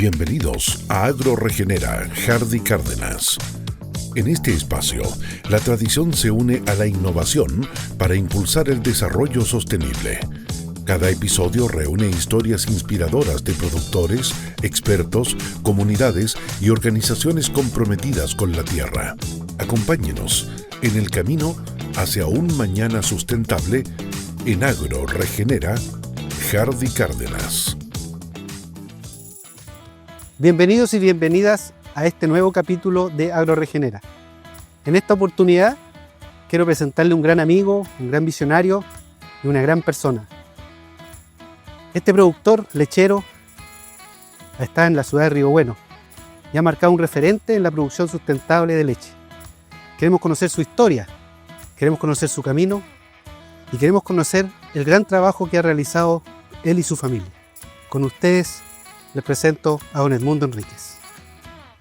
Bienvenidos a AgroRegenera, Hardy Cárdenas. En este espacio, la tradición se une a la innovación para impulsar el desarrollo sostenible. Cada episodio reúne historias inspiradoras de productores, expertos, comunidades y organizaciones comprometidas con la tierra. Acompáñenos en el camino hacia un mañana sustentable en AgroRegenera, Hardy Cárdenas. Bienvenidos y bienvenidas a este nuevo capítulo de AgroRegenera. En esta oportunidad quiero presentarle un gran amigo, un gran visionario y una gran persona. Este productor lechero está en la ciudad de Río Bueno y ha marcado un referente en la producción sustentable de leche. Queremos conocer su historia, queremos conocer su camino y queremos conocer el gran trabajo que ha realizado él y su familia. Con ustedes les presento a don Edmundo Enríquez.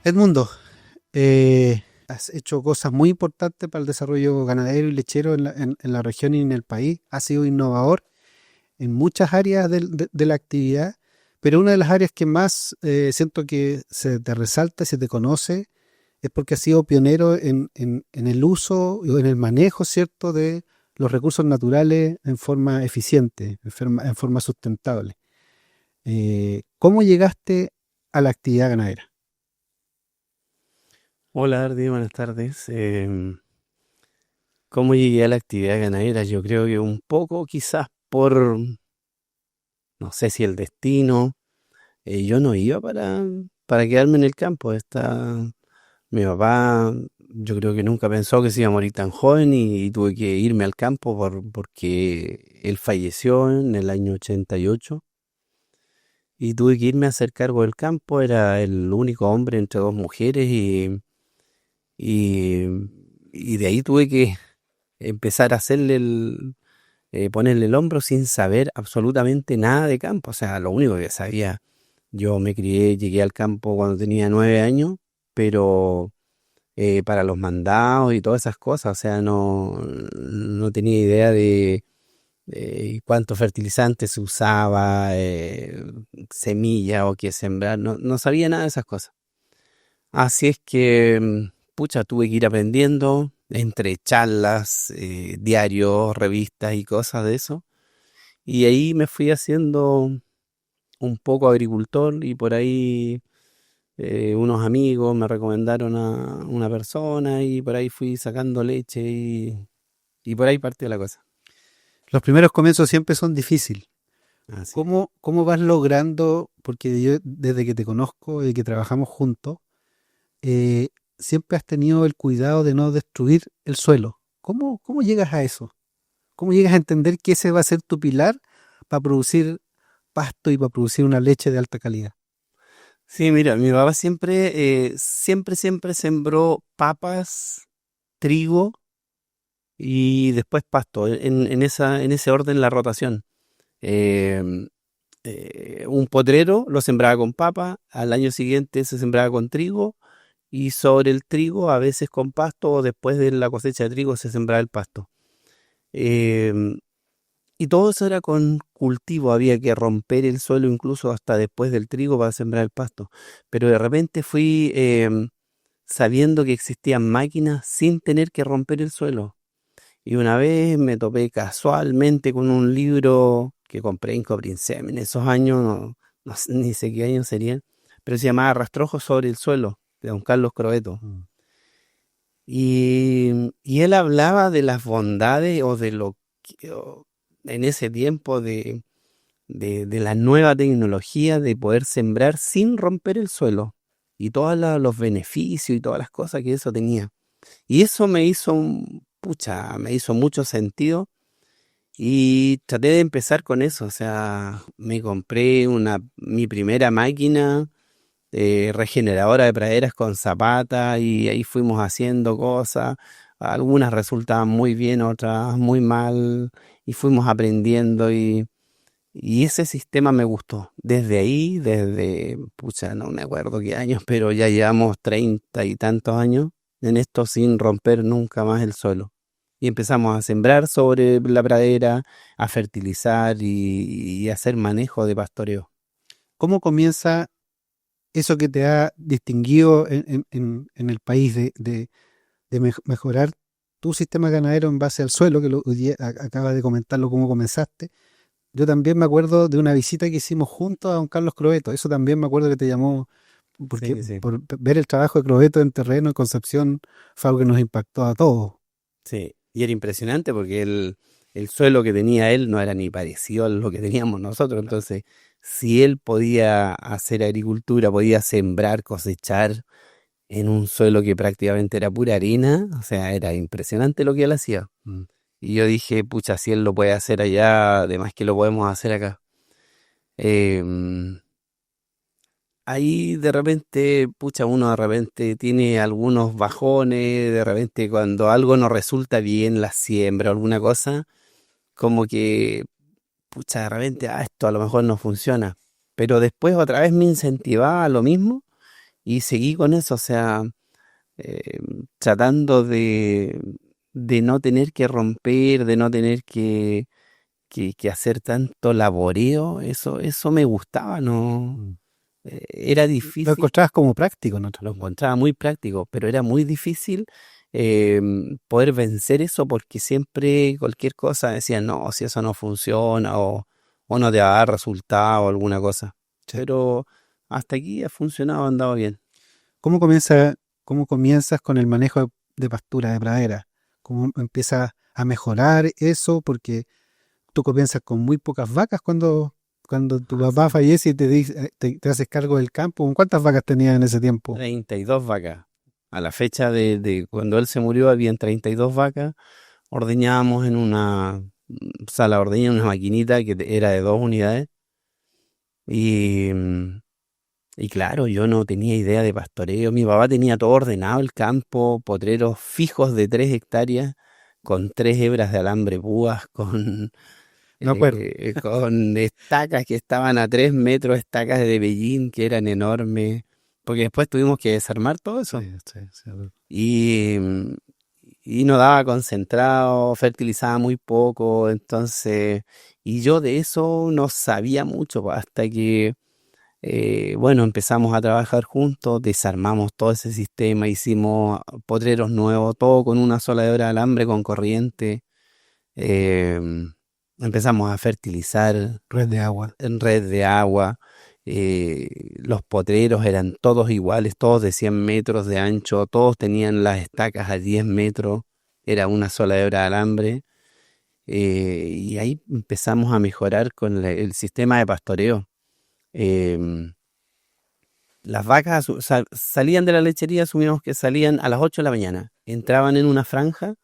Edmundo, has hecho cosas muy importantes para el desarrollo ganadero y lechero en la región y en el país. Has sido innovador en muchas áreas de la actividad, pero una de las áreas que más siento que se te resalta y se te conoce es porque has sido pionero en el uso y en el manejo, ¿cierto?, de los recursos naturales en forma eficiente, en forma sustentable. ¿Cómo llegaste a la actividad ganadera? Hola Ardi, buenas tardes. ¿Cómo llegué a la actividad ganadera? Yo creo que un poco quizás por, no sé si el destino. Yo no iba para quedarme en el campo. Mi papá, yo creo que nunca pensó que se iba a morir tan joven y tuve que irme al campo porque él falleció en el año 88. Y tuve que irme a hacer cargo del campo. Era el único hombre entre dos mujeres y de ahí tuve que empezar a ponerle el hombro sin saber absolutamente nada de campo. O sea, lo único que sabía, yo me crié, llegué al campo cuando tenía 9 años, pero para los mandados y todas esas cosas, o sea, no tenía idea de cuántos fertilizantes se usaba, semilla o qué sembrar, no sabía nada de esas cosas. Así es que, tuve que ir aprendiendo entre charlas, diarios, revistas y cosas de eso. Y ahí me fui haciendo un poco agricultor y por ahí unos amigos me recomendaron a una persona y por ahí fui sacando leche y por ahí partió la cosa. Los primeros comienzos siempre son difíciles. Así. ¿Cómo vas logrando? Porque yo desde que te conozco y que trabajamos juntos, siempre has tenido el cuidado de no destruir el suelo. ¿Cómo llegas a eso? ¿Cómo llegas a entender que ese va a ser tu pilar para producir pasto y para producir una leche de alta calidad? Sí, mira, mi papá siempre sembró papas, trigo y después pasto, en ese orden la rotación. Eh, un potrero lo sembraba con papa, al año siguiente se sembraba con trigo y sobre el trigo a veces con pasto o después de la cosecha de trigo se sembraba el pasto. Y todo eso era con cultivo, había que romper el suelo incluso hasta después del trigo para sembrar el pasto. Pero de repente fui sabiendo que existían máquinas sin tener que romper el suelo. Y una vez me topé casualmente con un libro que compré en Coprinsem en esos años, ni sé qué años serían, pero se llamaba Rastrojos sobre el suelo, de don Carlos Croeto. Y él hablaba de las bondades o de lo que en ese tiempo de la nueva tecnología de poder sembrar sin romper el suelo y todos los beneficios y todas las cosas que eso tenía. Y eso me hizo mucho sentido y traté de empezar con eso. O sea, me compré mi primera máquina regeneradora de praderas con zapata y ahí fuimos haciendo cosas. Algunas resultaban muy bien, otras muy mal y fuimos aprendiendo y ese sistema me gustó. Desde ahí, no me acuerdo qué años, pero ya llevamos 30 y tantos años en esto sin romper nunca más el suelo. Y empezamos a sembrar sobre la pradera, a fertilizar y hacer manejo de pastoreo. ¿Cómo comienza eso que te ha distinguido en el país de mejorar tu sistema ganadero en base al suelo, que hoy día acabas de comentarlo cómo comenzaste. Yo también me acuerdo de una visita que hicimos juntos a don Carlos Crobeto. Eso también me acuerdo que te llamó, porque Sí, sí. por ver el trabajo de Crobeto en terreno, en Concepción, fue algo que nos impactó a todos. Sí, y era impresionante porque el suelo que tenía él no era ni parecido a lo que teníamos nosotros. Entonces, si él podía hacer agricultura, podía sembrar, cosechar en un suelo que prácticamente era pura harina, o sea, era impresionante lo que él hacía. Y yo dije, pucha, si él lo puede hacer allá, además que lo podemos hacer acá. Em, Ahí de repente, pucha, uno de repente tiene algunos bajones, de repente cuando algo no resulta bien, la siembra o alguna cosa, como que, pucha, de repente, esto a lo mejor no funciona. Pero después otra vez me incentivaba a lo mismo y seguí con eso, o sea, eh, tratando de no tener que romper, de no tener que hacer tanto laboreo, eso me gustaba, ¿no? Era Lo difícil, encontrabas como práctico, ¿no? lo encontraba muy práctico, pero era muy difícil eh, poder vencer eso porque siempre cualquier cosa decían, no, si eso no funciona o no te va a dar resultado o alguna cosa. Sí. Pero hasta aquí ha funcionado, ha andado bien. ¿Cómo comienza, cómo comienzas con el manejo de pastura, de pradera? ¿Cómo empiezas a mejorar eso? Porque tú comienzas con muy pocas vacas cuando tu papá fallece y te haces cargo del campo. ¿Con cuántas vacas tenías en ese tiempo? 32 vacas. A la fecha de cuando él se murió habían 32 vacas. Ordeñábamos en una sala de ordeño, una maquinita que era de 2 unidades. Y, y claro, yo no tenía idea de pastoreo. Mi papá tenía todo ordenado, el campo, potreros fijos de 3 hectáreas, con 3 hebras de alambre púas, Me acuerdo. con estacas que estaban a 3 metros, estacas de vellín que eran enormes, porque después tuvimos que desarmar todo eso. Sí. Y, y no daba concentrado, fertilizaba muy poco, entonces, y yo de eso no sabía mucho pues, hasta que, bueno, empezamos a trabajar juntos, desarmamos todo ese sistema, hicimos potreros nuevos, todo con una sola hebra de alambre con corriente. Empezamos a fertilizar Red de agua. en red de agua. Los potreros eran todos iguales, todos de 100 metros de ancho, todos tenían las estacas a 10 metros, era una sola hebra de alambre. Y ahí empezamos a mejorar con el sistema de pastoreo. Em, las vacas salían de la lechería, asumimos que salían a las 8 de la mañana, entraban en una franja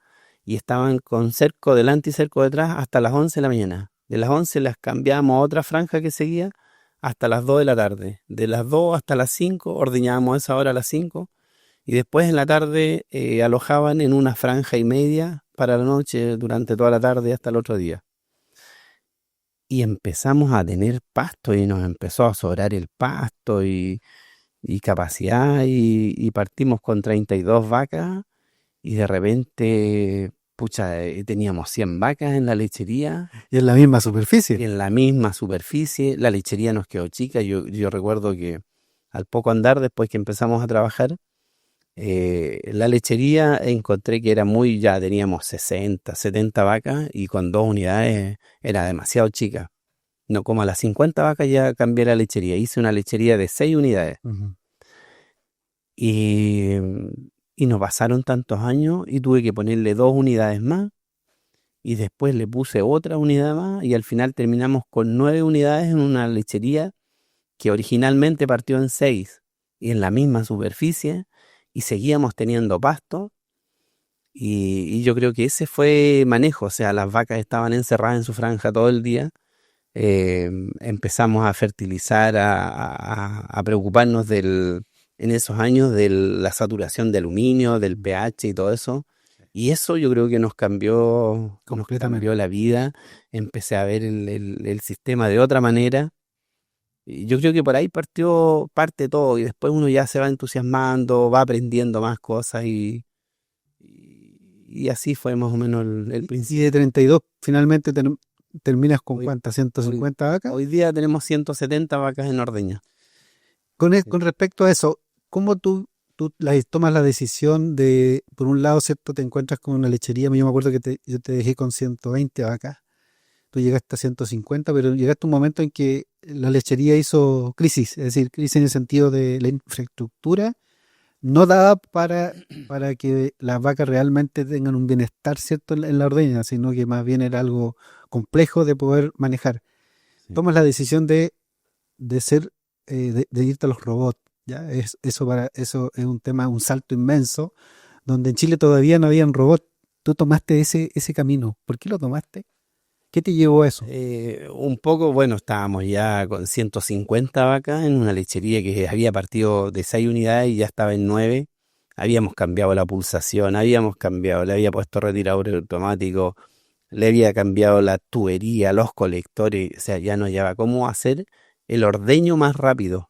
y estaban con cerco delante y cerco detrás hasta las 11 de la mañana. De las 11 las cambiábamos a otra franja que seguía hasta las 2 de la tarde. De las 2 hasta las 5 ordeñábamos esa hora a las 5 y después en la tarde alojaban en una franja y media para la noche durante toda la tarde hasta el otro día. Y empezamos a tener pasto y nos empezó a sobrar el pasto y capacidad y partimos con 32 vacas y de repente, pucha, teníamos 100 vacas en la lechería Y en la misma y superficie. en la misma superficie. La lechería nos quedó chica. Yo recuerdo que al poco andar, después que empezamos a trabajar, la lechería encontré que era ya teníamos 60, 70 vacas y con 2 unidades era demasiado chica. No, como a las 50 vacas ya cambié la lechería. Hice una lechería de 6 unidades. Ujú. Y, y no pasaron tantos años y tuve que ponerle 2 unidades más y después le puse otra unidad más y al final terminamos con 9 unidades en una lechería que originalmente partió en 6 y en la misma superficie y seguíamos teniendo pasto y yo creo que ese fue manejo, o sea, las vacas estaban encerradas en su franja todo el día. Empezamos a fertilizar, a preocuparnos en esos años de la saturación de aluminio, del pH y todo eso. Y eso yo creo que nos cambió Completamente. la vida. Empecé a ver el sistema de otra manera. Y yo creo que por ahí parte todo y después uno ya se va entusiasmando, va aprendiendo más cosas y así fue más o menos el Y principio. de 32 finalmente terminas con Hoy, ¿cuántas? hoy, ¿150 vacas? hoy día tenemos 170 vacas en ordeña. Con respecto a eso, ¿cómo tomas la decisión de, por un lado, ¿cierto? Te encuentras con una lechería, yo me acuerdo que yo te dejé con 120 vacas, tú llegaste a 150, pero llegaste a un momento en que la lechería hizo crisis, es decir, crisis en el sentido de la infraestructura, no daba para que las vacas realmente tengan un bienestar, ¿cierto? En la ordeña, sino que más bien era algo complejo de poder manejar. Sí. Tomas la decisión de ser, de irte a los robots, ¿ya? Eso es un tema, un salto inmenso, donde en Chile todavía no habían robots. Tú tomaste ese camino. ¿Por qué lo tomaste? ¿Qué te llevó a eso? Un poco, bueno, estábamos ya con 150 vacas en una lechería que había partido de 6 unidades y ya estaba en 9. Habíamos cambiado la pulsación, le había puesto retirador automático, le había cambiado la tubería, los colectores, o sea, ya no llevaba cómo hacer el ordeño más rápido,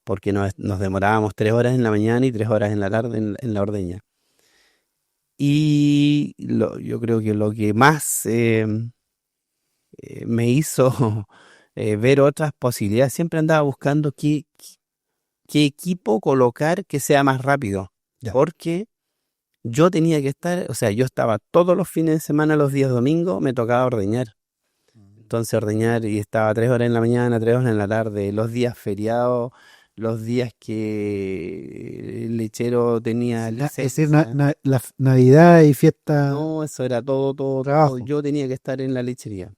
porque nos demorábamos 3 horas en la mañana y 3 horas en la tarde en la ordeña. Y yo creo que lo que más me hizo ver otras posibilidades, siempre andaba buscando qué equipo colocar que sea más rápido, Ya. porque yo tenía que estar, o sea, yo estaba todos los fines de semana, los días domingos, me tocaba ordeñar. Entonces ordeñar y estaba 3 horas en la mañana, 3 horas en la tarde, los días feriados, los días que el lechero tenía Es decir, licencia. la Navidad y fiesta, No, eso era todo. trabajo. Yo tenía que estar en la lechería.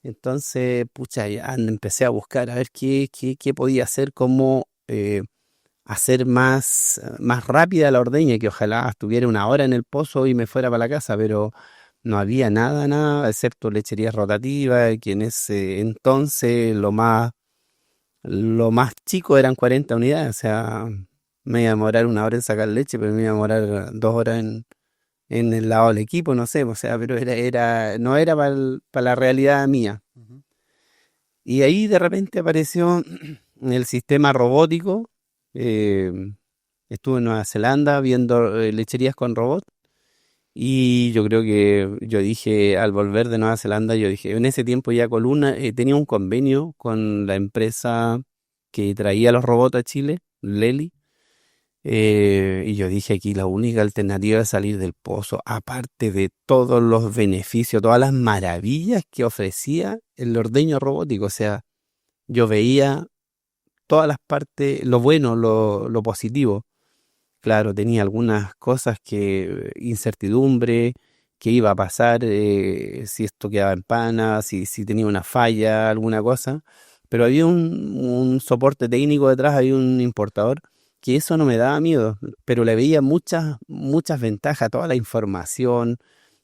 Entonces, pucha, ya empecé a buscar a ver qué podía hacer, cómo hacer más rápida la ordeña, que ojalá estuviera 1 hora en el pozo y me fuera para la casa, pero no había nada, excepto lecherías rotativas, que en ese entonces lo más chico eran 40 unidades, o sea, me iba a demorar 1 hora en sacar leche, pero me iba a demorar 2 horas en el lado del equipo, no sé, o sea, pero no era para la realidad mía. Ujú. Y ahí de repente apareció el sistema robótico. eh, Estuve en Nueva Zelanda viendo lecherías con robot. Y yo creo que yo dije, al volver de Nueva Zelanda, yo dije, en ese tiempo ya Coluna tenía un convenio con la empresa que traía los robots a Chile, Lely. Y yo dije aquí la única alternativa es salir del pozo, aparte de todos los beneficios, todas las maravillas que ofrecía el ordeño robótico. O sea, yo veía todas las partes, lo bueno, lo positivo. Claro, tenía algunas cosas incertidumbre, qué iba a pasar, si esto quedaba en pana, si tenía una falla, alguna cosa. Pero había un soporte técnico detrás, había un importador, que eso no me daba miedo, pero le veía muchas ventajas, toda la información,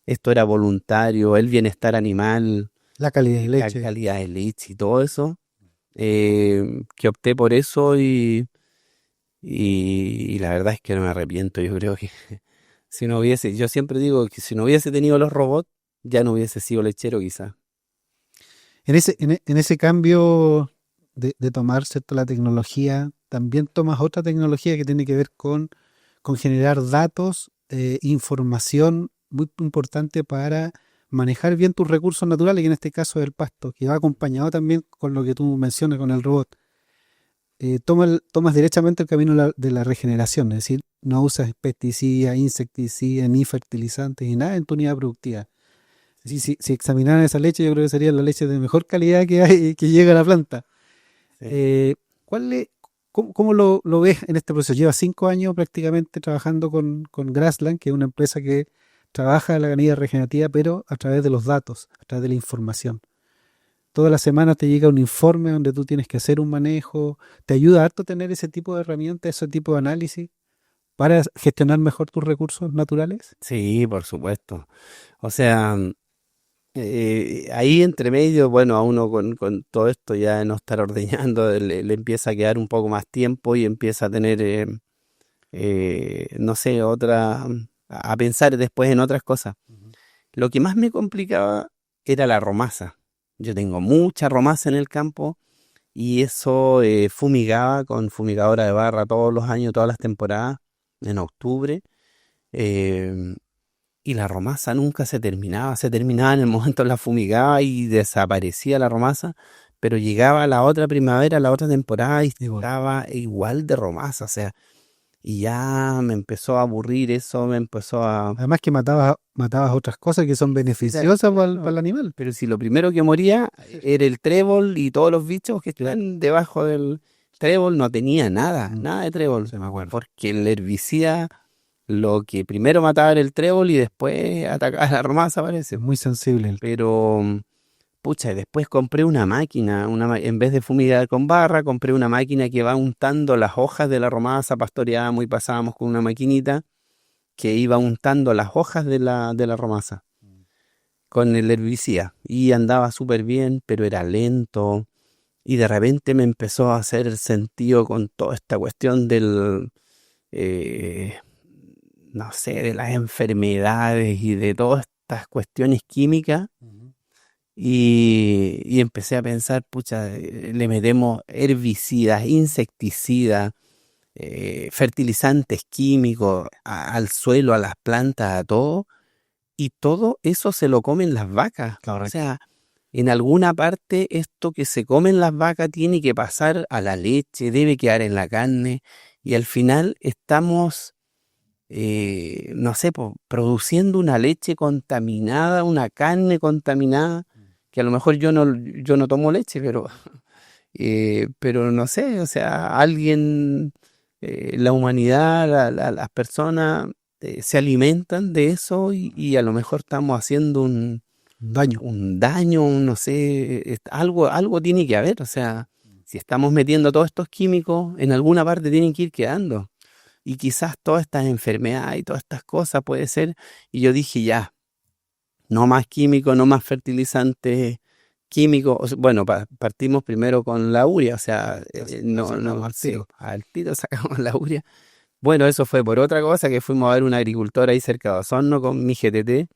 esto era voluntario, el bienestar animal, La calidad de la leche. calidad de leche y todo eso, que opté por eso y la verdad es que no me arrepiento. Yo creo que yo siempre digo que si no hubiese tenido los robots, ya no hubiese sido lechero quizás. En ese cambio de tomar, ¿cierto? La tecnología, también tomas otra tecnología que tiene que ver con generar datos, información muy importante para manejar bien tus recursos naturales, que en este caso es el pasto, que va acompañado también con lo que tú mencionas con el robot. Tomas directamente el camino de la regeneración, es decir, no usas pesticidas, insecticidas, ni fertilizantes, ni nada en tu unidad productiva. Si examinaran esa leche, yo creo que sería la leche de mejor calidad que hay, que llega a la planta. Sí. Eh, ¿cuál le- cómo lo ves en este proceso? Llevas 5 años prácticamente trabajando con Grassland, que es una empresa que trabaja la ganadería regenerativa, pero a través de los datos, a través de la información. Toda la semana te llega un informe donde tú tienes que hacer un manejo. ¿Te ayuda harto tener ese tipo de herramientas, ese tipo de análisis para gestionar mejor tus recursos naturales? Sí, por supuesto. O sea, ahí entre medio, bueno, a uno con todo esto ya de no estar ordeñando, le empieza a quedar un poco más tiempo y empieza a tener, no sé, a pensar después en otras cosas. Ujú. Lo que más me complicaba era la romaza. Yo tengo mucha romaza en el campo y eso fumigaba con fumigadora de barra todos los años, todas las temporadas, en octubre. eh, y la romaza nunca se terminaba en el momento la fumigaba y desaparecía la romaza, pero llegaba la otra primavera, la otra temporada y Igual. estaba igual de romaza, o sea, y ya me empezó a aburrir eso, me empezó a... Además que matabas otras cosas que son beneficiosas para el animal. Pero si lo primero que moría era el trébol y todos los bichos que están debajo del trébol, no tenía nada, nada de trébol. Se me acuerdo. Porque el herbicida lo que primero mataba era el trébol y después atacaba a la romaza, parece. Es muy sensible. Pero, pucha, después compré una máquina, en vez de fumigar con barra, compré una máquina que va untando las hojas de la romaza, pastoreábamos y pasábamos con una maquinita que iba untando las hojas de la romaza con el herbicida y andaba súper bien, pero era lento y de repente me empezó a hacer sentido con toda esta cuestión del, no sé, de las enfermedades y de todas estas cuestiones químicas y empecé a pensar, pucha, le metemos herbicidas, insecticidas, fertilizantes químicos al suelo, a las plantas, a todo. Y todo eso se lo comen las vacas. O sea, en alguna parte esto que se comen las vacas tiene que pasar a la leche, debe quedar en la carne. Y al final estamos, no sé, produciendo una leche contaminada, una carne contaminada, que a lo mejor yo no tomo leche, pero no sé, o sea, alguien, la humanidad, las personas se alimentan de eso y a lo mejor estamos haciendo un daño, no sé, algo tiene que haber, o sea, si estamos metiendo todos estos químicos, en alguna parte tienen que ir quedando. Y quizás todas estas enfermedades y todas estas cosas puede ser, y yo dije ya, no más químicos, no más fertilizantes químicos. Bueno, partimos primero con la urea, o sea, al tiro sacamos la urea. Bueno, eso fue por otra cosa, que fuimos a ver un agricultor ahí cerca de Osorno con mi GTT,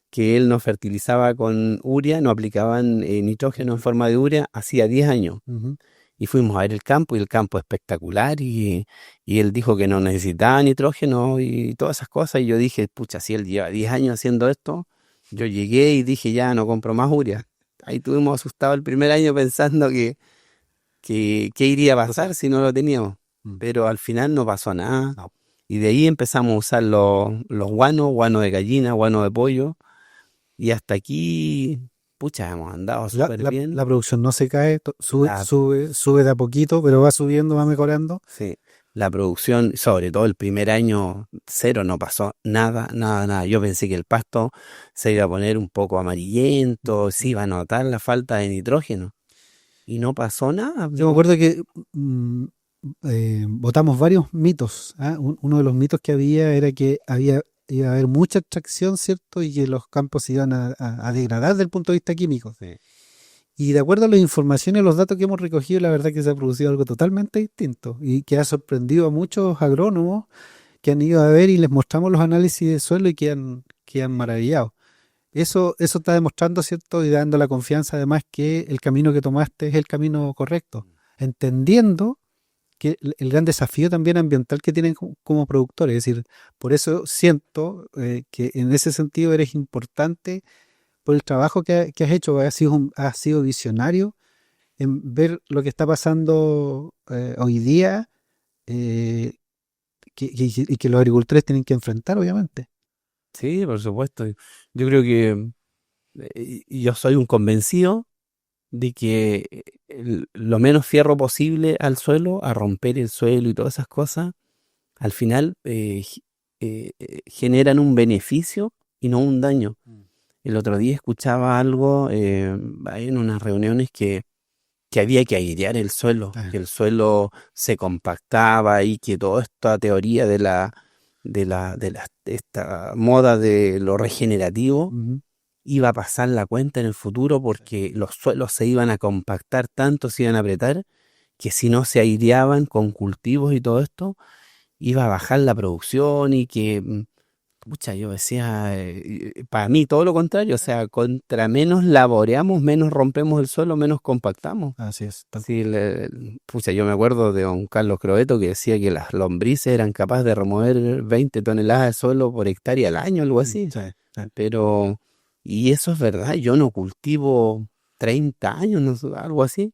que él nos fertilizaba con urea, nos aplicaban nitrógeno en forma de urea hacía 10 años. Y fuimos a ver el campo, y el campo espectacular, y él dijo que no necesitaba nitrógeno y todas esas cosas, y yo dije, pucha, si él lleva 10 años haciendo esto, yo llegué y dije, ya, no compro más urea. Ahí estuvimos asustados el primer año pensando que iría a pasar si no lo teníamos. Pero al final no pasó nada. No. Y de ahí empezamos a usar los guanos de gallina, guanos de pollo. Y hasta aquí, pucha, hemos andado súper bien. La producción no se cae, sube de a poquito, pero va subiendo, va mejorando. Sí, la producción, sobre todo el primer año, cero, no pasó nada, nada, nada. Yo pensé que el pasto se iba a poner un poco amarillento, se iba a notar la falta de nitrógeno. Y no pasó nada. Yo me acuerdo que botamos varios mitos. Uno de los mitos que había era que iba a haber mucha extracción, ¿cierto? Y que los campos se iban a degradar desde el punto de vista químico. Sí. Y de acuerdo a las informaciones, los datos que hemos recogido, la verdad que se ha producido algo totalmente distinto y que ha sorprendido a muchos agrónomos que han ido a ver y les mostramos los análisis de suelo y quedan maravillados. Eso está demostrando, ¿cierto? Y dando la confianza además que el camino que tomaste es el camino correcto, entendiendo que el gran desafío también ambiental que tienen como productores. Es decir, por eso siento que en ese sentido eres importante por el trabajo que has hecho. Has sido visionario en ver lo que está pasando hoy día y que los agricultores tienen que enfrentar, obviamente. Sí, por supuesto. Yo creo que yo soy un convencido de que lo menos fierro posible al suelo, a romper el suelo y todas esas cosas, al final generan un beneficio y no un daño. El otro día escuchaba algo ahí en unas reuniones que había que airear el suelo, que el suelo se compactaba y que toda esta teoría de esta moda de lo regenerativo iba a pasar la cuenta en el futuro, porque los suelos se iban a compactar tanto, se iban a apretar, que si no se aireaban con cultivos y todo esto, iba a bajar la producción y que, pucha, yo decía, para mí todo lo contrario, o sea, contra menos laboreamos, menos rompemos el suelo, menos compactamos. Así es. Sí, pucha, yo me acuerdo de don Carlos Croeto que decía que las lombrices eran capaces de remover 20 toneladas de suelo por hectárea al año, algo así. Sí. Pero, y eso es verdad, yo no cultivo 30 años, no sé, algo así.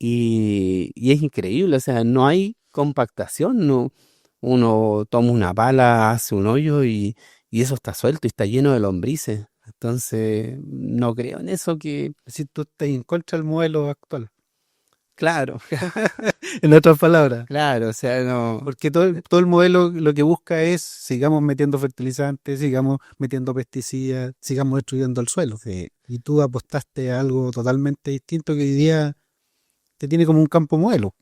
y es increíble, o sea, no hay compactación, no, uno toma una pala, hace un hoyo y eso está suelto y está lleno de lombrices. Entonces, no creo en eso que, Es decir, tú estás en contra del modelo actual. claro, En otras palabras. claro, o sea, no, Porque todo el modelo lo que busca es sigamos metiendo fertilizantes, sigamos metiendo pesticidas, sigamos destruyendo el suelo. sí. Y tú apostaste a algo totalmente distinto que hoy día te tiene como un campo modelo,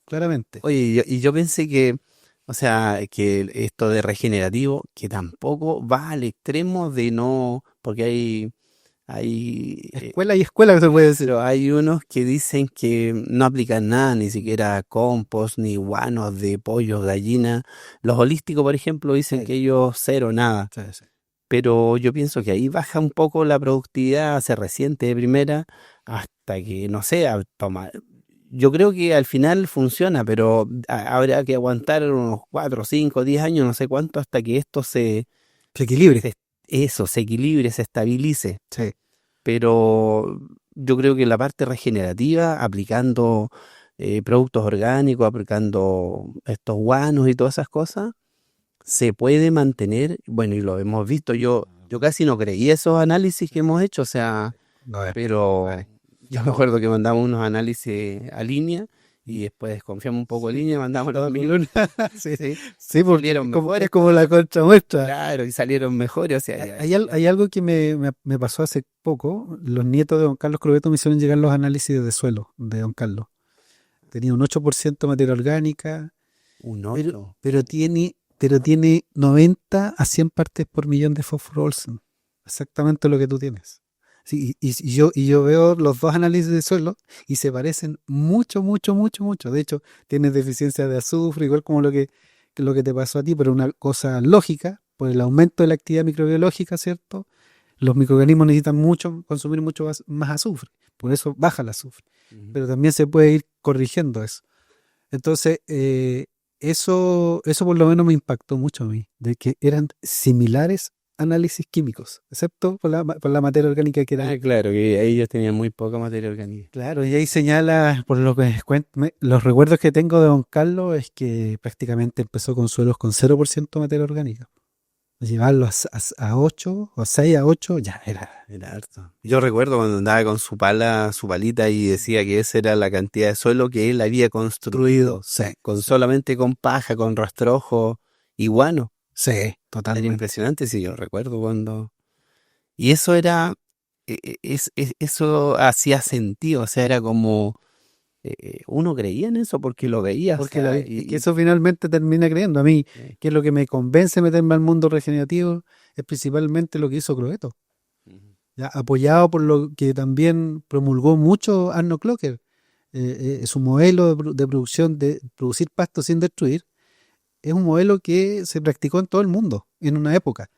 claramente. Oye, y yo pensé que, o sea, que esto de regenerativo, que tampoco va al extremo de no, porque hay, Escuela y escuela, se puede decir. pero hay unos que dicen que no aplican nada, ni siquiera compost, ni guanos de pollos, gallinas. Los holísticos, por ejemplo, dicen Sí. que ellos cero, nada. Sí, sí. Pero yo pienso que ahí baja un poco la productividad, se resiente de primera, hasta que, no sé, toma. Yo creo que al final funciona, pero habrá que aguantar unos 4, 5, 10 años, no sé cuánto, hasta que esto Se equilibre. se equilibre, se estabilice. Sí. Pero yo creo que la parte regenerativa, aplicando productos orgánicos, aplicando estos guanos y todas esas cosas, se puede mantener, bueno, y lo hemos visto, yo casi no creí esos análisis que hemos hecho, o sea, No, pero vale. yo me acuerdo que mandamos unos análisis a línea y después desconfiamos un poco de línea, mandamos los 2001, Sí, sí, sí, porque salieron mejores, es como la contramuestra. claro, y salieron mejores, o sea, Hay algo que me pasó hace poco. Los nietos de don Carlos Crobeto me hicieron llegar los análisis de suelo de don Carlos. Tenía un 8% de materia orgánica, un pero, 8. pero tiene 90 a 100 partes por millón de fósforo Olsen. Exactamente lo que tú tienes. Sí, y yo veo los dos análisis de suelo y se parecen mucho, mucho, mucho, mucho. De hecho, tienes deficiencia de azufre, igual como lo que te pasó a ti, pero una cosa lógica, por el aumento de la actividad microbiológica, ¿cierto? Los microorganismos necesitan consumir mucho más azufre, por eso baja el azufre. Pero también se puede ir corrigiendo eso. Entonces, eso por lo menos me impactó mucho a mí, de que eran similares análisis químicos, excepto por la materia orgánica que era. Claro, que ellos tenían muy poca materia orgánica. Claro, y ahí señala, por lo que los recuerdos que tengo de don Carlos es que prácticamente empezó con suelos con 0% materia orgánica. Llevarlo a 8 o 6 a 8 ya Era harto. Yo recuerdo cuando andaba con su palita y decía que esa era la cantidad de suelo que él había construido, sí, solamente con paja, con rastrojo y guano. sí, Era totalmente. impresionante, sí, yo recuerdo cuando... Y eso era, eso hacía sentido, o sea, era como, uno creía en eso porque lo veía, o Porque sea, que eso finalmente termina creyendo. A mí, que es lo que me convence meterme al mundo regenerativo, es principalmente lo que hizo Crobeto. Ujú. ¿Ya? Apoyado por lo que también promulgó mucho Arno Clocker. Su modelo de producción, de producir pasto sin destruir, es un modelo que se practicó en todo el mundo en una época.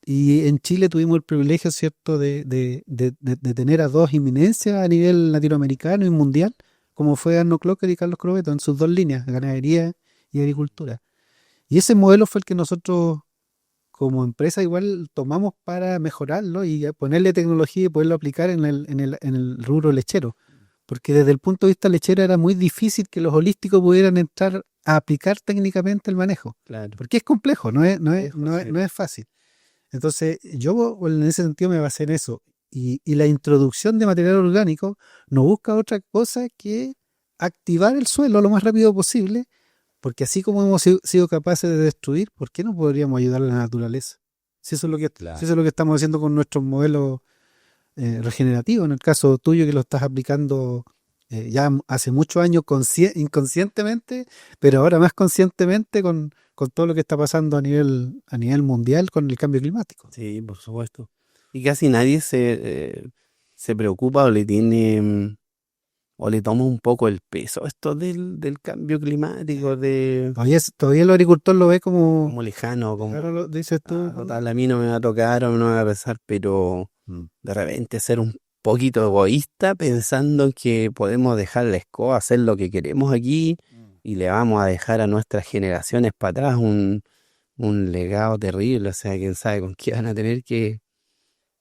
Y en Chile tuvimos el privilegio, ¿cierto?, de tener a dos eminencias a nivel latinoamericano y mundial, como fue Arno Clocker y Carlos Crobeto, en sus dos líneas, ganadería y agricultura. Y ese modelo fue el que nosotros, como empresa, igual tomamos para mejorarlo y ponerle tecnología y poderlo aplicar en el rubro lechero. Porque desde el punto de vista lechero era muy difícil que los holísticos pudieran entrar a aplicar técnicamente el manejo. Claro. Porque es complejo, no es Sí. fácil. Entonces, yo en ese sentido me basé en eso. Y la introducción de material orgánico no busca otra cosa que activar el suelo lo más rápido posible, porque así como hemos sido capaces de destruir, ¿por qué no podríamos ayudar a la naturaleza? Si eso es lo que, Claro. si eso es lo que estamos haciendo con nuestros modelos regenerativos, en el caso tuyo que lo estás aplicando ya hace muchos años inconscientemente, pero ahora más conscientemente con todo lo que está pasando a nivel mundial con el cambio climático. Sí, por supuesto. Y casi nadie se preocupa o le tiene, o le toma un poco el peso esto del cambio climático, Todavía el agricultor lo ve como, como lejano, como, claro, lo dices tú. total, a mí no me va a tocar o no me va a pesar, pero de repente ser un poquito egoísta pensando en que podemos dejar la escoba, hacer lo que queremos aquí y le vamos a dejar a nuestras generaciones para atrás un legado terrible, o sea, quién sabe con qué van a tener que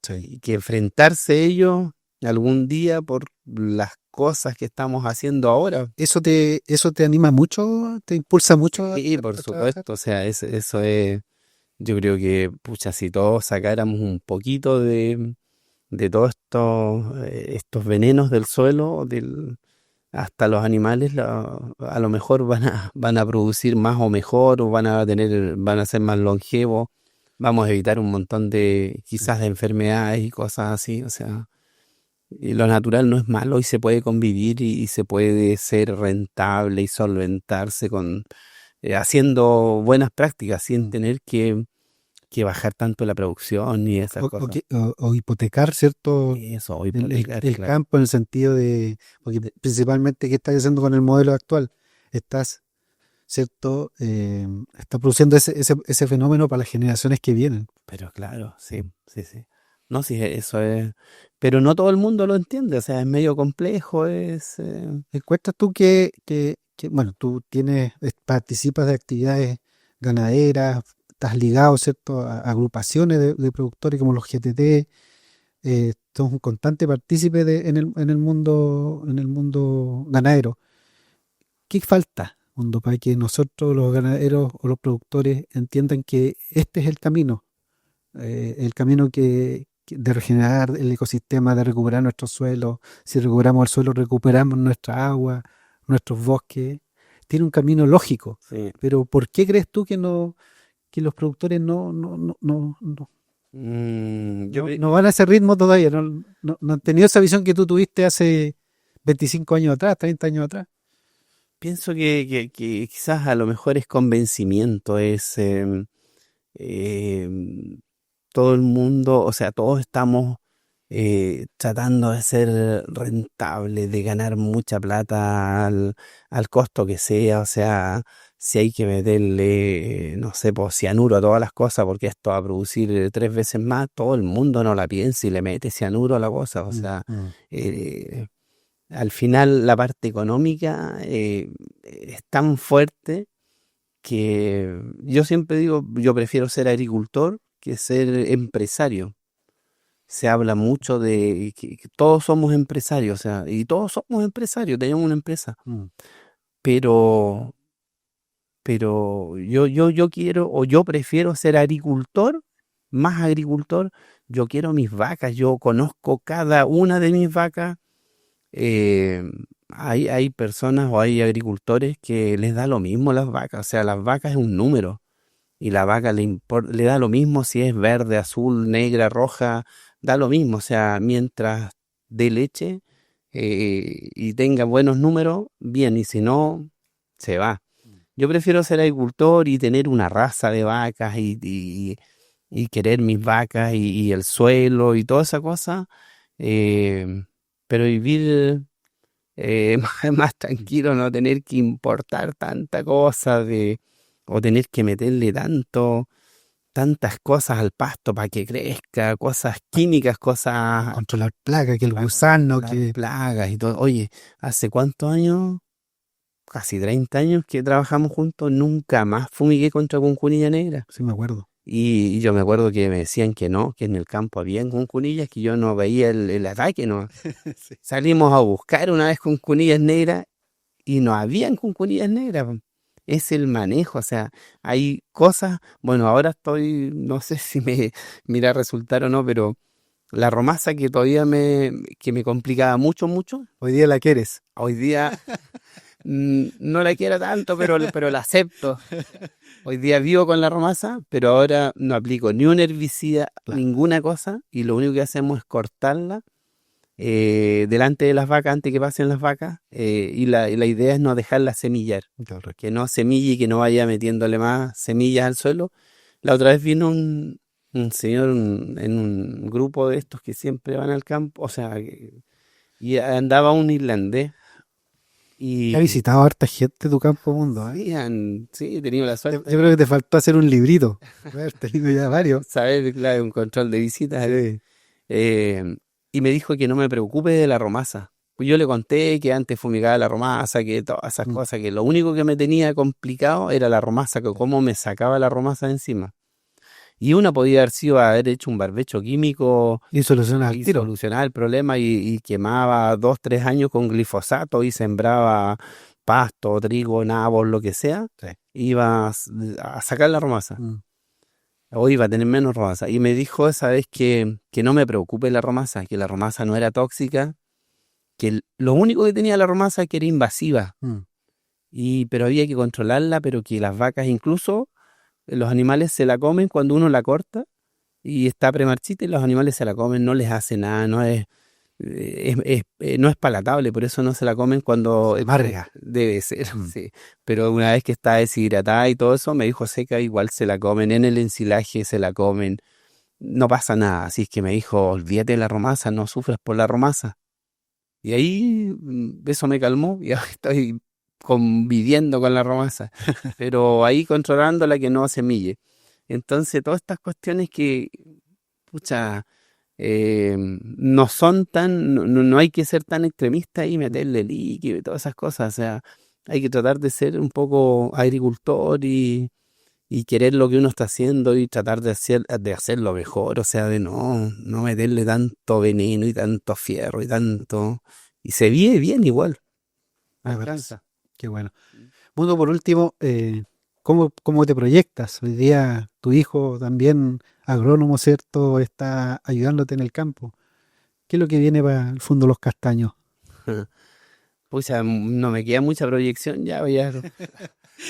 Sí. enfrentarse ellos algún día por las cosas que estamos haciendo ahora. ¿Eso te anima mucho? ¿Te impulsa mucho Sí, por a trabajar? supuesto, o sea, eso es, yo creo que, pucha, si todos sacáramos un poquito de todos estos venenos del suelo, hasta los animales, a lo mejor van a producir más o mejor, o van a ser más longevos, vamos a evitar un montón de, quizás, de enfermedades y cosas así, o sea, y lo natural no es malo y se puede convivir y se puede ser rentable y solventarse haciendo buenas prácticas sin tener que bajar tanto la producción y esas cosas. O hipotecar, ¿cierto? Eso, El claro. campo en el sentido de, porque principalmente, ¿qué estás haciendo con el modelo actual? Estás, ¿cierto? Está produciendo ese fenómeno para las generaciones que vienen. Pero claro, sí, sí, sí. No, sí, eso es. Pero no todo el mundo lo entiende, o sea, es medio complejo, ¿Encuentras tú bueno, tú participas de actividades ganaderas, estás ligado, ¿cierto? A agrupaciones de productores como los GTT, sos un constante partícipe en el mundo ganadero. ¿Qué falta, mundo, para que nosotros, los ganaderos o los productores, entiendan que este es el camino de regenerar el ecosistema, de recuperar nuestros suelos? Si recuperamos el suelo, recuperamos nuestra agua, nuestros bosques. Tiene un camino lógico, sí. pero ¿por qué crees tú que los productores no van a ese ritmo todavía? No han tenido esa visión que tú tuviste hace 25 años atrás, 30 años atrás. Pienso que quizás a lo mejor es convencimiento, em, todo el mundo, o sea, todos estamos tratando de ser rentables, de ganar mucha plata al costo que sea, o sea, si hay que meterle, no sé, pues, cianuro a todas las cosas porque esto va a producir 3 veces más, todo el mundo no la piensa y le mete cianuro a la cosa, o sea, eh, al final la parte económica es tan fuerte que yo siempre digo, yo prefiero ser agricultor que ser empresario. Se habla mucho de que todos somos empresarios, o sea, y todos somos empresarios, tenemos una empresa, Mm. pero, pero yo quiero o yo prefiero ser agricultor, más agricultor, yo quiero mis vacas, yo conozco cada una de mis vacas. eh, hay personas o hay agricultores que les da lo mismo las vacas, o sea, las vacas es un número. Y la vaca le da lo mismo si es verde, azul, negra, roja, da lo mismo. O sea, mientras dé leche y tenga buenos números, bien, y si no, se va. Yo prefiero ser agricultor y tener una raza de vacas y querer mis vacas y el suelo y toda esa cosa, eh, pero vivir más tranquilo, no tener que importar tanta cosa o tener que meterle tantas cosas al pasto para que crezca, cosas químicas, cosas Controlar plagas, que el para gusano, controlar plagas y todo. Oye, ¿hace cuántos años? Casi 30 años que trabajamos juntos, nunca más fumigué contra cuncunilla negra. Sí, me acuerdo. Y yo me acuerdo que me decían que no, que en el campo habían cuncunillas, que yo no veía el ataque, ¿no? Sí. Salimos a buscar una vez cuncunillas negras y no habían cuncunillas negras. Po. Es el manejo, o sea, hay cosas, bueno, ahora no sé si me mira a resultar o no, pero la romaza que todavía que me complicaba mucho, mucho, Hoy día la quieres. hoy día no la quiero tanto, pero la acepto. Hoy día vivo con la romaza, pero ahora no aplico ni un herbicida, Claro. ninguna cosa, y lo único que hacemos es cortarla delante de las vacas antes que pasen las vacas, y la idea es no dejarla semillar, Correcto. que no semille y que no vaya metiéndole más semillas al suelo. La otra vez vino un señor en un grupo de estos que siempre van al campo, o sea, y andaba un irlandés. Ha Y visitado a harta gente tu campo mundo, ¿eh? sí, he tenido la Yo suerte creo que te faltó hacer un librito. Haber tenido ya varios. de saber, claro, un control de visitas. Sí. eh, y me dijo que no me preocupe de la romaza. Pues yo le conté que antes fumigaba la romaza, que todas esas Mm. cosas, que lo único que me tenía complicado era la romaza, que cómo me sacaba la romaza de encima. Y uno podía haber hecho un barbecho químico Y solucionas al y tiro. solucionaba el problema y quemaba 2, 3 años con glifosato y sembraba pasto, trigo, nabos, lo que sea, Sí. iba a sacar la romaza. Mm. O iba a tener menos romaza. Y me dijo esa vez que no me preocupe la romaza, que la romaza no era tóxica, que lo único que tenía la romaza que era invasiva. Mm. Pero había que controlarla, pero que las vacas incluso, los animales se la comen cuando uno la corta y está premarchita y los animales se la comen, no les hace nada, no es palatable, por eso no se la comen cuando Amarga. debe ser, Mm. sí. Pero una vez que está deshidratada y todo eso, me dijo seca, igual se la comen, en el ensilaje se la comen, no pasa nada. Así es que me dijo, olvídate de la romaza, no sufras por la romaza. Y ahí eso me calmó y ahora estoy conviviendo con la romaza, pero ahí controlándola que no semille. Entonces, todas estas cuestiones que, pucha, no son no hay que ser tan extremista y meterle líquido y todas esas cosas. O sea, hay que tratar de ser un poco agricultor y querer lo que uno está haciendo y tratar de hacerlo mejor. O sea, de no meterle tanto veneno y tanto fierro y tanto. Y se vive bien igual. Ah, verdad. Alcanza. Qué bueno. Mundo, por último, ¿cómo te proyectas? Hoy día tu hijo también, agrónomo, ¿cierto? Está ayudándote en el campo. ¿Qué es lo que viene para el fondo Los Castaños? Pucha, no me queda mucha proyección ya,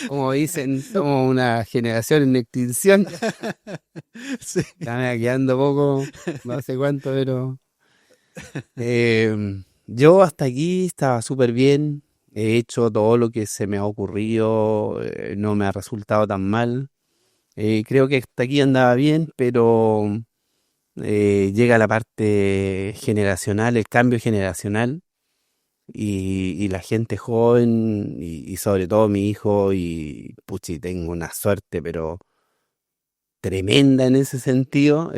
como dicen, somos una generación en extinción. Sí. Ya me va quedando poco, no sé cuánto, pero yo hasta aquí estaba súper bien. He hecho todo lo que se me ha ocurrido, no me ha resultado tan mal. Creo que hasta aquí andaba bien, pero llega la parte generacional, el cambio generacional y la gente joven y sobre todo mi hijo y puchi, tengo una suerte, pero tremenda en ese sentido.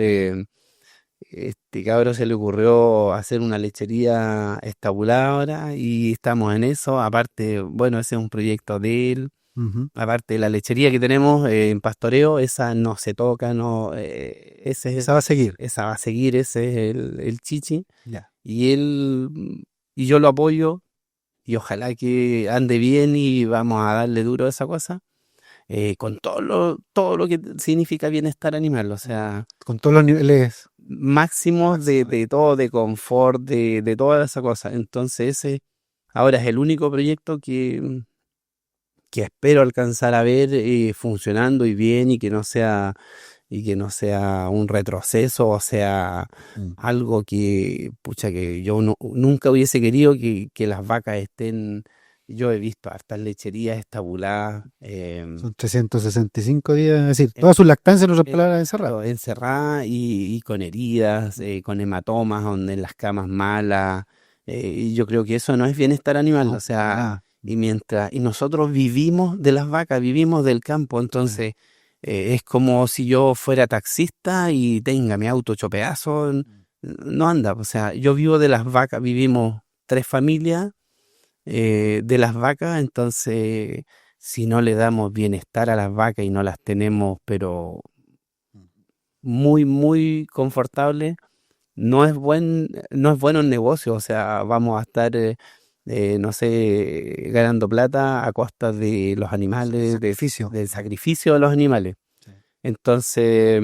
Este cabro se le ocurrió hacer una lechería estabulada ahora y estamos en eso. Aparte, bueno, ese es un proyecto de él. Ujú. Aparte de la lechería que tenemos en pastoreo, esa no se toca, no, Esa va a seguir. esa va a seguir, ese es el chichi. Ya. Y él, y yo lo apoyo y ojalá que ande bien y vamos a darle duro a esa cosa. Con todo lo que significa bienestar animal, o sea, Con todos los niveles. máximos de todo, de confort, de toda esa cosa. Entonces ese ahora es el único proyecto que espero alcanzar a ver funcionando y bien y que no sea un retroceso, o sea, Mm. algo que, pucha, que yo nunca hubiese querido que las vacas estén. Yo he visto hartas lecherías estabuladas, Son 365 días, es decir, toda su lactancia, en otras palabras, encerrada. claro, encerradas y con heridas, con hematomas, donde en las camas malas. Y yo creo que eso no es bienestar animal, No, o sea, nada. y nosotros vivimos de las vacas, vivimos del campo, entonces es como si yo fuera taxista y tenga mi auto hecho pedazos, no anda, o sea, yo vivo de las vacas, vivimos 3 familias de las vacas, entonces si no le damos bienestar a las vacas y no las tenemos, pero muy, muy confortables, no es bueno el negocio, o sea, vamos a estar, no sé, ganando plata a costa de los animales, Sacrificio. del sacrificio de los animales. Sí. Entonces,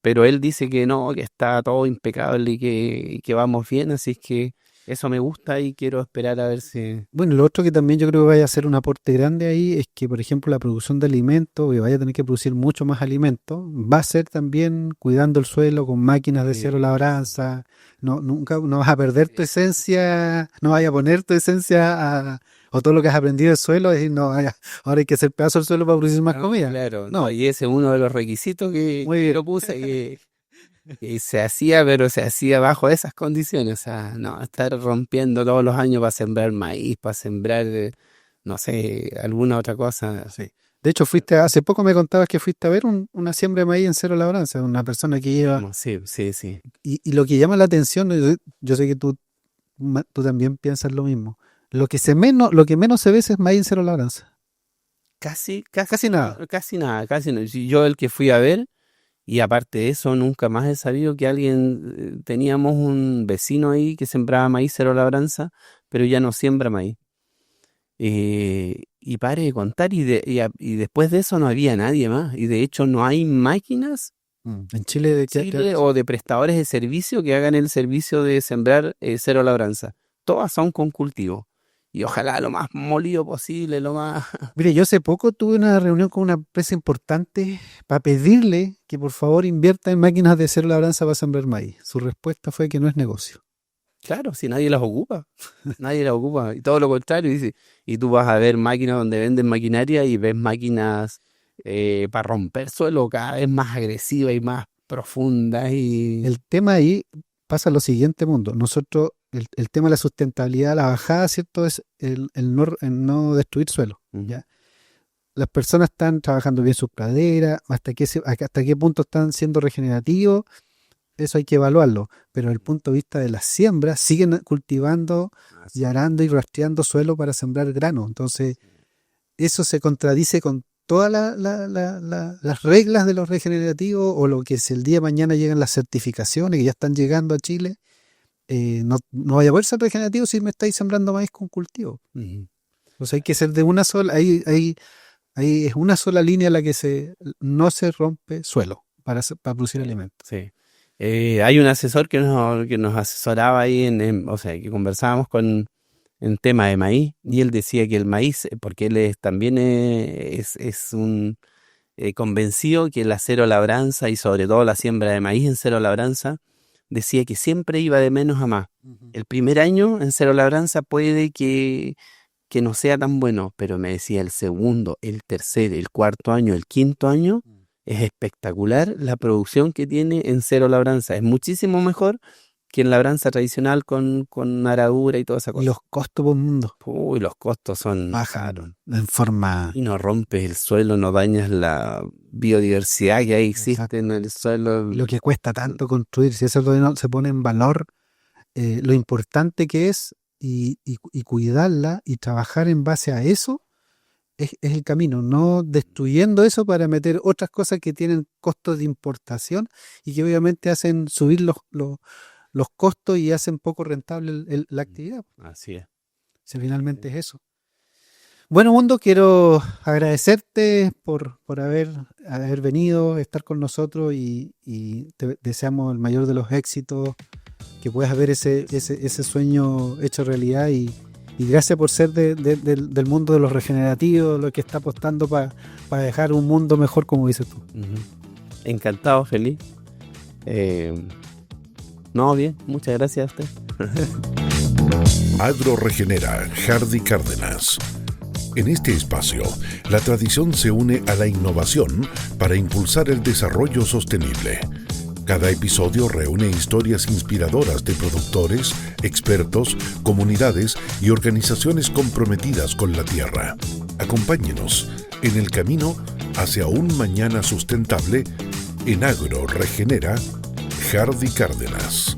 pero él dice que no, que está todo impecable y que vamos bien, así es que eso me gusta y quiero esperar a ver si. Bueno, lo otro que también yo creo que vaya a ser un aporte grande ahí es que, por ejemplo, la producción de alimentos, que vaya a tener que producir mucho más alimentos, va a ser también cuidando el suelo con máquinas de cero labranza. No, nunca no vas a perder tu esencia, no vayas a poner tu esencia o todo lo que has aprendido del suelo, es decir, no, ahora hay que hacer pedazo del suelo para producir más comida. Claro, No, y ese es uno de los requisitos muy bien. yo puse, que se hacía, pero se hacía bajo esas condiciones. O sea, no, estar rompiendo todos los años para sembrar maíz, para sembrar, no sé, alguna otra cosa. Sí. De hecho, hace poco me contabas que fuiste a ver una siembra de maíz en cero labranza, una persona que lleva. No, sí, sí, sí. Y lo que llama la atención, yo sé que tú también piensas lo mismo. Lo que menos se ve es maíz en cero labranza. Casi Casi nada. Casi nada. Si yo el que fui a ver, Y aparte de eso, nunca más he sabido que teníamos un vecino ahí que sembraba maíz cero labranza, pero ya no siembra maíz. Y pare de contar, y después de eso no había nadie más. Y de hecho no hay máquinas En Chile, en Chile o de prestadores de servicio que hagan el servicio de sembrar cero labranza. Todas son con cultivo. Y ojalá lo más molido posible, lo más... Mire, yo hace poco tuve una reunión con una empresa importante para pedirle que por favor invierta en máquinas de cero labranza para sembrar maíz. Su respuesta fue que no es negocio. Claro, si nadie las ocupa. Nadie las ocupa. Y todo lo contrario, dice. Y tú vas a ver máquinas donde venden maquinaria y ves máquinas para romper suelo cada vez más agresivas y más profundas. El tema ahí pasa lo siguiente, Mundo. Nosotros, el tema de la sustentabilidad, la bajada, ¿cierto? Es el no destruir suelo. ¿Ya? Las personas están trabajando bien sus praderas, hasta qué punto están siendo regenerativos, eso hay que evaluarlo. Pero desde el punto de vista de las siembras, siguen cultivando y arando y rastreando suelo para sembrar grano. Entonces, eso se contradice con todas las reglas de los regenerativos, o lo que si el día de mañana llegan las certificaciones que ya están llegando a Chile, no vaya a poder ser regenerativo si me estáis sembrando maíz con cultivo. Entonces hay que ser de una sola, ahí es una sola línea la que no se rompe suelo para producir alimentos. Sí. Hay un asesor que nos asesoraba ahí, o sea, que conversábamos en tema de maíz, y él decía que el maíz, porque él también es un convencido que la cero labranza y sobre todo la siembra de maíz en cero labranza, decía que siempre iba de menos a más. El primer año en cero labranza puede que no sea tan bueno, pero me decía el segundo, el tercer, el cuarto año, el quinto año, es espectacular la producción que tiene en cero labranza. Es muchísimo mejor que en labranza tradicional con aradura y toda esa cosa. Y los costos, por Mundo. Uy, los costos son... bajaron en forma... Y no rompes el suelo, no dañas la biodiversidad que ahí existe en el suelo. Lo que cuesta tanto construir, si eso no se pone en valor, lo importante que es y cuidarla y trabajar en base a eso, es el camino, no destruyendo eso para meter otras cosas que tienen costos de importación y que obviamente hacen subir los costos y hacen poco rentable la actividad. Así es. Si finalmente es eso. Bueno, Mundo, quiero agradecerte por haber venido, estar con nosotros, y te deseamos el mayor de los éxitos, que puedas ver ese sueño hecho realidad, y gracias por ser del mundo de los regenerativos, lo que está apostando para dejar un mundo mejor, como dices tú. Encantado, feliz. Bien, muchas gracias a usted. Agroregenera, Hardy Cárdenas. En este espacio, la tradición se une a la innovación para impulsar el desarrollo sostenible. Cada episodio reúne historias inspiradoras de productores, expertos, comunidades y organizaciones comprometidas con la tierra. Acompáñenos en el camino hacia un mañana sustentable en Agroregenera, Hardy Cárdenas.